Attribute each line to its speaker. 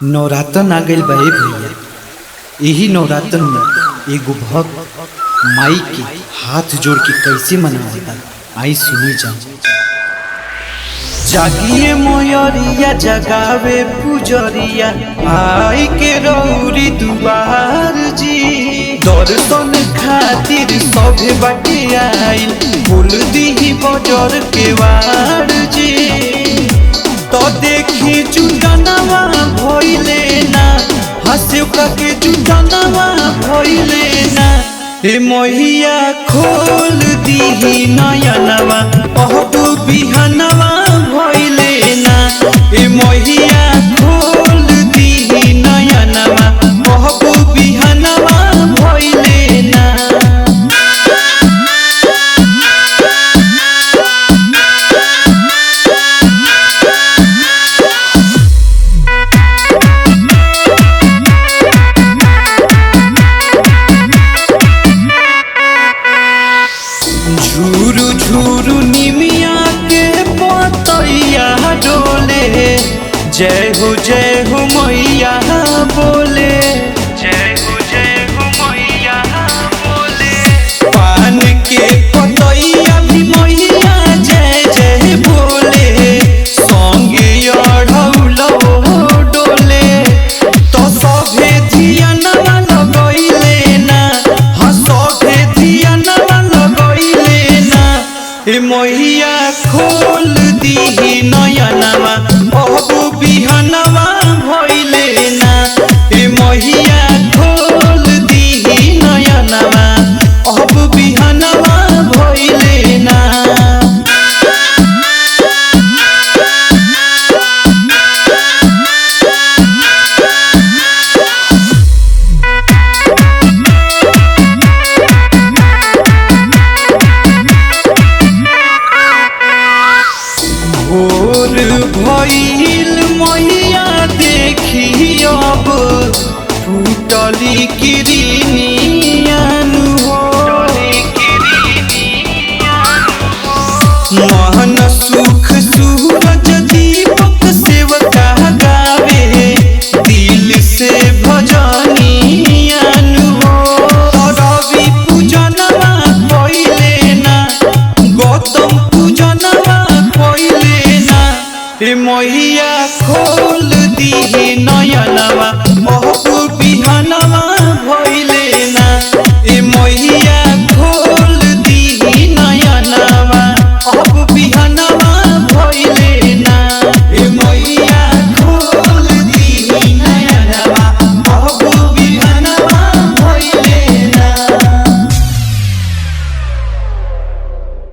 Speaker 1: नवरातन आ गइल बा भैया। यही नवरातन में एगो भक्त माई के हाथ जोड़ के कैसे मनावता आई सुनी जा। जागिए मोयरिया जगावे पुजरिया आई के रौरी दुबार जी। दर्शन खातिर सभे बाटे आइल बोल दी बजर के वार जी। तो देखी जुटनवा भइले ना हंसुका के जुटनवा भइले ना। हे मैया खोल दीही नयनवा कहबू बिहनवा भइले ना। हे मैया खोल दीही नयनवा कहबू बिहनवा भइले ना। झूरू झूरू निमिया के पतैया डोले जय हो मैया बोले। जय हो मैया बोले। पान के पतैया भी मैया जय जय बोले संगे अढ़ौलो डोले। तो सभे धियानवा लगैले ना हाँ सभे धियानवा लगैले ना। हे मैया खोल दीही नयनवा कहबू बिहनवा भइले ना। हे मैया खोल दीही नयनवा कहबू बिहनवा भइले ना। भोर भइल मैया देखी अब टूटली किरनियान हो। मोहन सुख सूरज दीपक सेवका गावे दिल से भजनियान हो। रवि पूजनवा कइले ना गौतम पूजनवा कइले ना। हे मैया खोल दीही ना